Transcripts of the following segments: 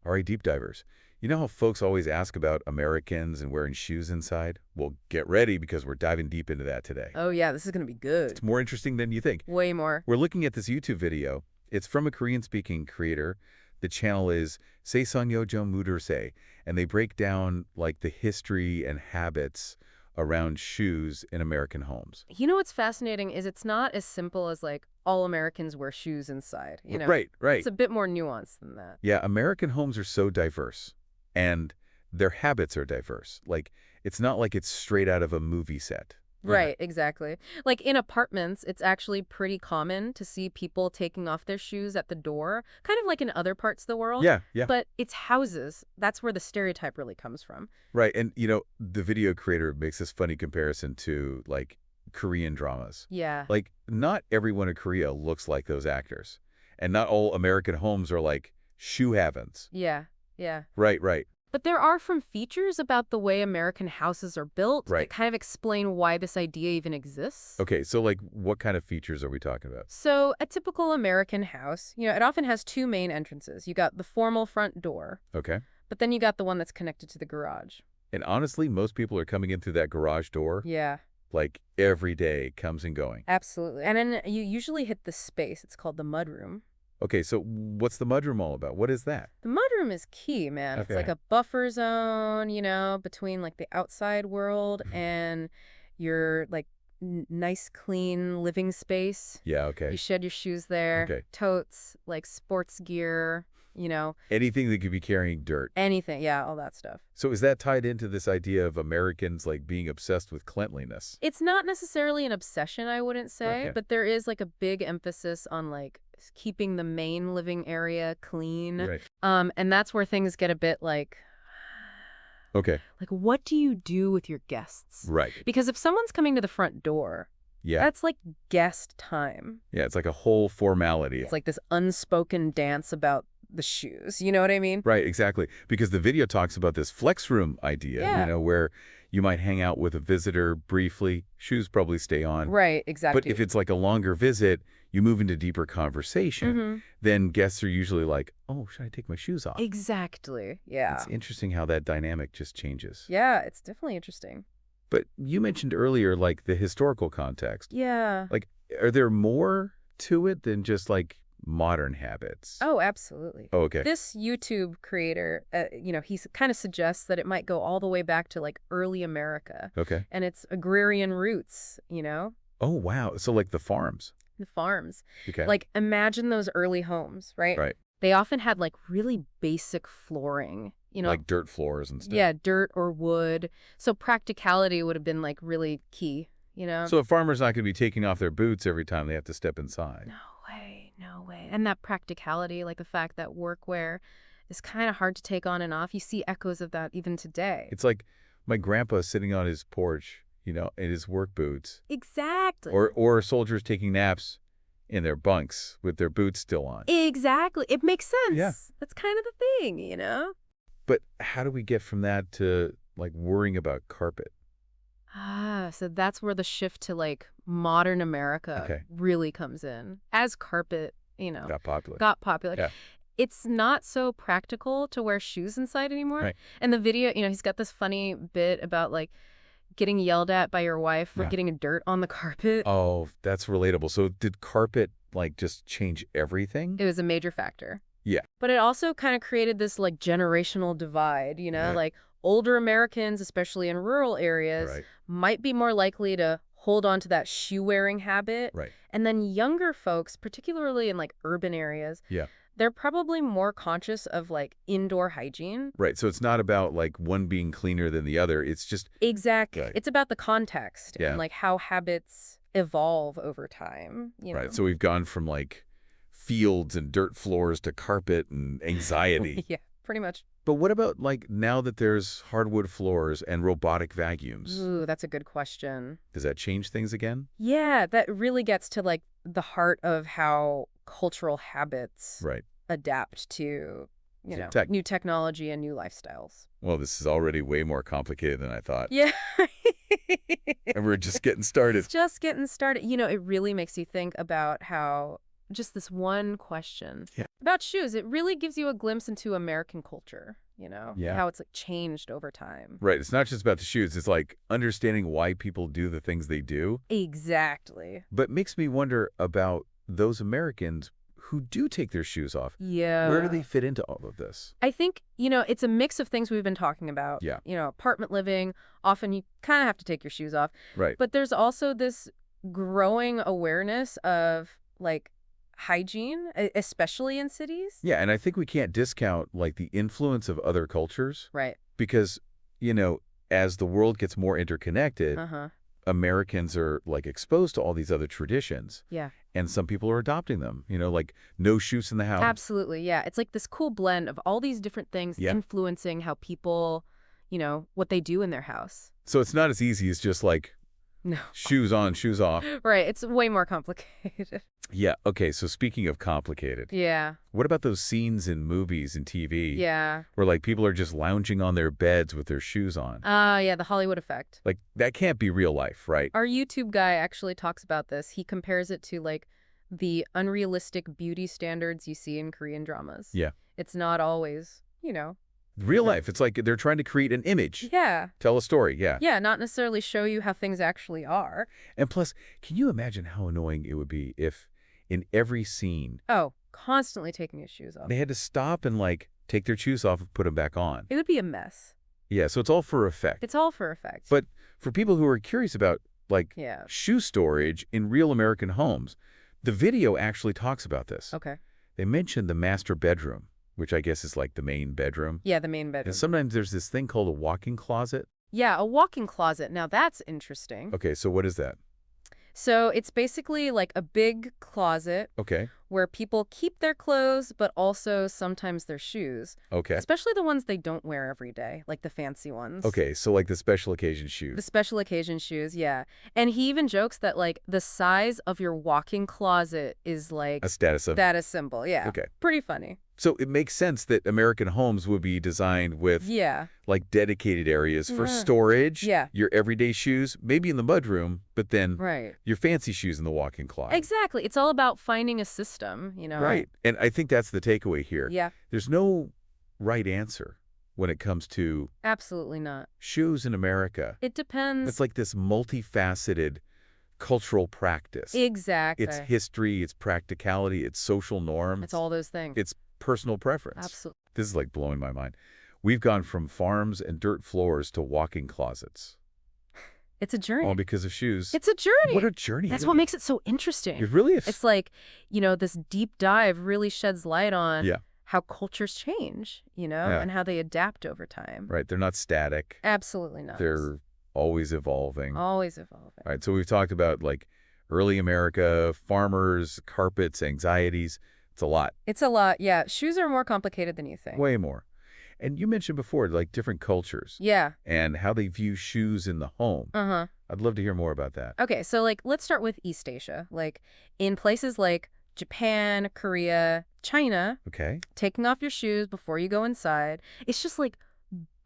All right, deep divers. You know how folks always ask about Americans and wearing shoes inside? Well, get ready because we're diving deep into that today. Oh yeah, this is going to be good. It's more interesting than you think. Way more. We're looking at this YouTube video. It's from a Korean-speaking creator. The channel is Seisangyo Mudurse, and they break down like the history and habits around shoes in American homes. You know what's fascinating is it's not as simple as like all Americans wear shoes inside. You know, Right. It's a bit more nuanced than that. Yeah, American homes are so diverse, and their habits are diverse. Like, it's not like it's straight out of a movie set. Right, exactly. Like in apartments, it's actually pretty common to see people taking off their shoes at the door, kind of like in other parts of the world. Yeah. But it's houses. That's where the stereotype really comes from. Right, and you know, the video creator makes this funny comparison to, like, Korean dramas. Yeah. Like, not everyone in Korea looks like those actors. And not all American homes are like shoe havens. Yeah. Right. But there are some features about the way American houses are built that kind of explain why this idea even exists. Okay, so like what kind of features are we talking about? So a typical American house, it often has two main entrances. You got the formal front door. Okay. But then you got the one that's connected to the garage. And honestly, most people are coming in through that garage door. Yeah. Like every day comes and going. Absolutely. And then you usually hit the space. It's called the mudroom. Okay, so what's the mudroom all about? What is that? The mudroom is key, man. Okay. It's like a buffer zone, between like the outside world and your like nice, clean living space. Yeah, okay. You shed your shoes there. Okay. Totes, like sports gear, Anything that could be carrying dirt. anything. Yeah, all that stuff. So is that tied into this idea of Americans like being obsessed with cleanliness? It's not necessarily an obsession, I wouldn't say, Okay. but there is like a big emphasis on like keeping the main living area clean. Right. And that's where things get a bit like what do you do with your guests? Right. Because if someone's coming to the front door, Yeah. that's like guest time. Yeah, it's like a whole formality. It's like this unspoken dance about the shoes. You know what I mean? Right, exactly. Because the video talks about this flex room idea, Yeah. where you might hang out with a visitor briefly, shoes probably stay on. Right, exactly. But if it's like a longer visit, you move into deeper conversation, then guests are usually like, oh, should I take my shoes off? Exactly. Yeah. It's interesting how that dynamic just changes. Yeah, it's definitely interesting. But you mentioned earlier, like, the historical context. Yeah. Like, are there more to it than just, like, modern habits? Oh, absolutely. Oh, okay. This YouTube creator, he kind of suggests that it might go all the way back to like early America Okay. and its agrarian roots, Oh, wow. So, like, the farms. the farms. Okay. Like imagine those early homes, right? Right. They often had like really basic flooring, Like dirt floors and stuff. yeah, dirt or wood. So practicality would have been like really key, So a farmer's not going to be taking off their boots every time they have to step inside. No way. And that practicality, like the fact that workwear is kind of hard to take on and off. You see echoes of that even today. It's like my grandpa sitting on his porch, in his work boots. Exactly. Or soldiers taking naps in their bunks with their boots still on. Exactly. It makes sense. Yeah. That's kind of the thing, But how do we get from that to, like, worrying about carpet? So that's where the shift to like modern America Okay. really comes in. As carpet, Got popular. got popular. Yeah. It's not so practical to wear shoes inside anymore. Right. And the video, he's got this funny bit about like getting yelled at by your wife for Yeah. getting dirt on the carpet. Oh, that's relatable. So did carpet, like, just change everything? It was a major factor. Yeah. But it also kind of created this like generational divide, Right. like older Americans, especially in rural areas, Right. might be more likely to hold on to that shoe wearing habit. Right. And then younger folks, particularly in like urban areas, Yeah. they're probably more conscious of like indoor hygiene. Right. So it's not about, like, one being cleaner than the other. It's just, Exactly. Right. It's about the context Yeah. and like how habits evolve over time. right. So we've gone from, like, fields and dirt floors to carpet and anxiety. Yeah, pretty much. But what about, like, now that there's hardwood floors and robotic vacuums? Ooh, that's a good question. Does that change things again? Yeah, that really gets to like the heart of how cultural habits Right. adapt to, tech. new technology and new lifestyles. Well, this is already way more complicated than I thought. Yeah. And we're just getting started. It's just getting started. It really makes you think about how just this one question. Yeah. about shoes. It really gives you a glimpse into American culture, Yeah. how it's like changed over time. Right. It's not just about the shoes. It's like understanding why people do the things they do. Exactly. But makes me wonder about those Americans who do take their shoes off. Yeah. Where do they fit into all of this? I think, it's a mix of things we've been talking about. Yeah. Apartment living, often you kind of have to take your shoes off. Right. But there's also this growing awareness of, like, hygiene, especially in cities. Yeah, and I think we can't discount, like, the influence of other cultures. Right. Because, as the world gets more interconnected, Uh-huh. Americans are, like, exposed to all these other traditions. Yeah. And some people are adopting them, like no shoes in the house. Absolutely, yeah. It's like this cool blend of all these different things influencing how people, what they do in their house. So it's not as easy as just like No. shoes on, shoes off. Right, it's way more complicated. Yeah, okay, so speaking of complicated, Yeah. what about those scenes in movies and TV Yeah. where like people are just lounging on their beds with their shoes on? Yeah, the Hollywood effect. Like that can't be real life, right? Our YouTube guy actually talks about this. He compares it to like the unrealistic beauty standards you see in Korean dramas. Yeah. It's not always, Real life, it's like they're trying to create an image. Yeah. Tell a story, yeah. Yeah, not necessarily show you how things actually are. And plus, can you imagine how annoying it would be if in every scene Oh, constantly taking his shoes off. they had to stop and like take their shoes off and put them back on? It would be a mess. Yeah, so it's all for effect. It's all for effect. But for people who are curious about like yeah. shoe storage in real American homes, the video actually talks about this. Okay. They mentioned the master bedroom, which I guess is like the main bedroom. Yeah, the main bedroom. And sometimes there's this thing called a walk-in closet. Yeah, a walk-in closet. Now that's interesting. Okay, so what is that? So it's basically like a big closet Okay. where people keep their clothes, but also sometimes their shoes. Okay. Especially the ones they don't wear every day, like the fancy ones. Okay, so like the special occasion shoes. The special occasion shoes, yeah. And he even jokes that like the size of your walk-in closet is like A status symbol, yeah. Okay. Pretty funny. So it makes sense that American homes would be designed with Yeah. like dedicated areas for Yeah. storage. Yeah. Your everyday shoes, maybe in the mudroom, but then Right. your fancy shoes in the walk-in closet. Exactly. It's all about finding a system, Right. And I think that's the takeaway here. Yeah. There's no right answer when it comes to Absolutely not. shoes in America. It depends. It's like this multifaceted cultural practice. Exactly. It's history, it's practicality, it's social norms. It's all those things. It's personal preference. Absolutely. This is like blowing my mind. We've gone from farms and dirt floors to walk-in closets. It's a journey. All because of shoes. It's a journey. What a journey. That's it what is. makes it so interesting. It really is. It's like, this deep dive really sheds light on Yeah. how cultures change, Yeah. and how they adapt over time. Right. They're not static. Absolutely not. They're always evolving. always evolving. All right. So we've talked about like early America, farmers, carpets, anxieties. It's a lot. It's a lot. Yeah. Shoes are more complicated than you think. Way more. And you mentioned before, like different cultures Yeah. and how they view shoes in the home. Uh-huh. I'd love to hear more about that. Okay, so like let's start with East Asia. Like in places like Japan, Korea, China, Okay. taking off your shoes before you go inside, it's just like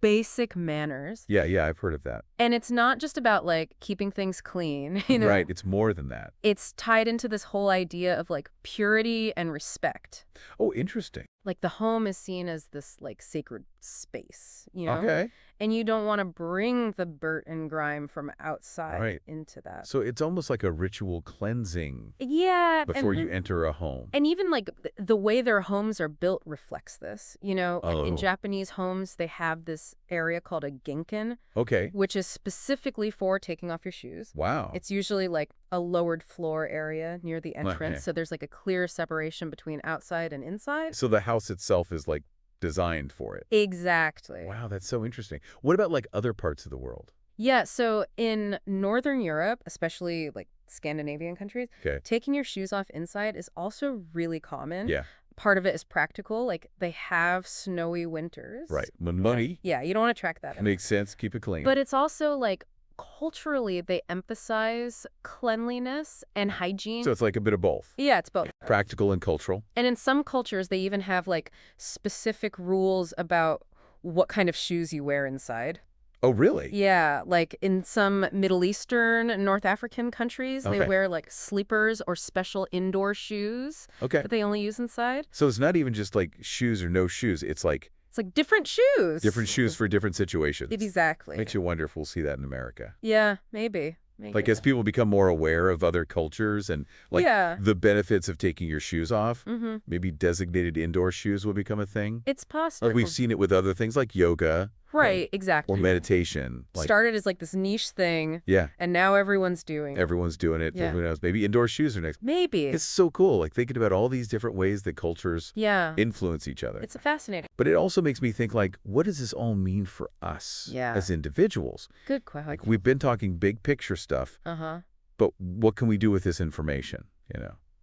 basic manners. Yeah, I've heard of that. And it's not just about like keeping things clean, Right. It's more than that. It's tied into this whole idea of like purity and respect. Oh, interesting. Like the home is seen as this like sacred space, Okay. And you don't want to bring the dirt and grime from outside Right. into that. So it's almost like a ritual cleansing Yeah. before you enter a home. And even like the way their homes are built reflects this. Oh. In Japanese homes, they have this area called a genkin, Okay. which is specifically for taking off your shoes. Wow. It's usually like a lowered floor area near the entrance. Okay. So there's like a clear separation between outside and inside. So the house itself is like designed for it. Exactly. Wow, that's so interesting. What about like other parts of the world? Yeah. So in Northern Europe, especially like Scandinavian countries, Okay. taking your shoes off inside is also really common. Yeah. Part of it is practical. Like they have snowy winters. Right. Money. Yeah, you don't want to track that in. Makes sense. Keep it clean. But it's also like culturally they emphasize cleanliness and hygiene. So it's like a bit of both. Yeah, it's both. Practical and cultural. And in some cultures, they even have like specific rules about what kind of shoes you wear inside. Oh, really? Yeah, like in some Middle Eastern, North African countries, they Okay. wear like sleepers or special indoor shoes Okay. that they only use inside. So it's not even just like shoes or no shoes. It's like It's like different shoes. different shoes for different situations. Exactly. Makes you wonder if we'll see that in America. Yeah, maybe. Like as people become more aware of other cultures and like Yeah. the benefits of taking your shoes off, Mm-hmm. maybe designated indoor shoes will become a thing. It's possible. Like we've seen it with other things like yoga. Right, Or exactly. meditation. Like, Started as like this niche thing, yeah, and now everyone's doing it. everyone's doing it. Yeah. Who knows? Maybe indoor shoes are next. Maybe. It's so cool, like thinking about all these different ways that cultures Yeah. influence each other. It's fascinating. But it also makes me think, like, what does this all mean for us Yeah. as individuals? Good question. Like, we've been talking big picture stuff, Uh-huh. but what can we do with this information,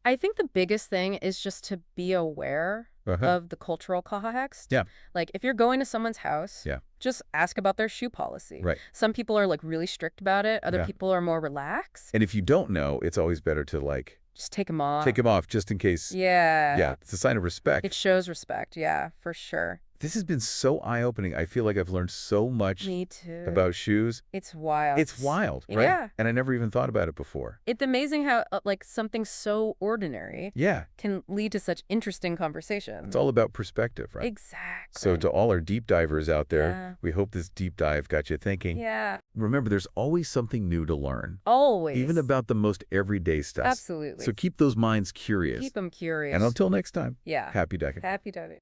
I think the biggest thing is just to be aware of the cultural context. Yeah. Like, if you're going to someone's house, Yeah. just ask about their shoe policy. Right. Some people are, like, really strict about it. Other Yeah. people are more relaxed. And if you don't know, it's always better to, like, Just take them off. take them off just in case. Yeah. Yeah, it's a sign of respect. It shows respect. Yeah, for sure. This has been so eye-opening. I feel like I've learned so much Me too. about shoes. It's wild. It's wild, right? Yeah. And I never even thought about it before. It's amazing how, like, something so ordinary Yeah. can lead to such interesting conversations. It's all about perspective, right? Exactly. So to all our deep divers out there, Yeah. we hope this deep dive got you thinking. Yeah. Remember, there's always something new to learn, Always. even about the most everyday stuff. Absolutely. So keep those minds curious. Keep them curious. And until next time, Yeah. happy decking. Happy diving.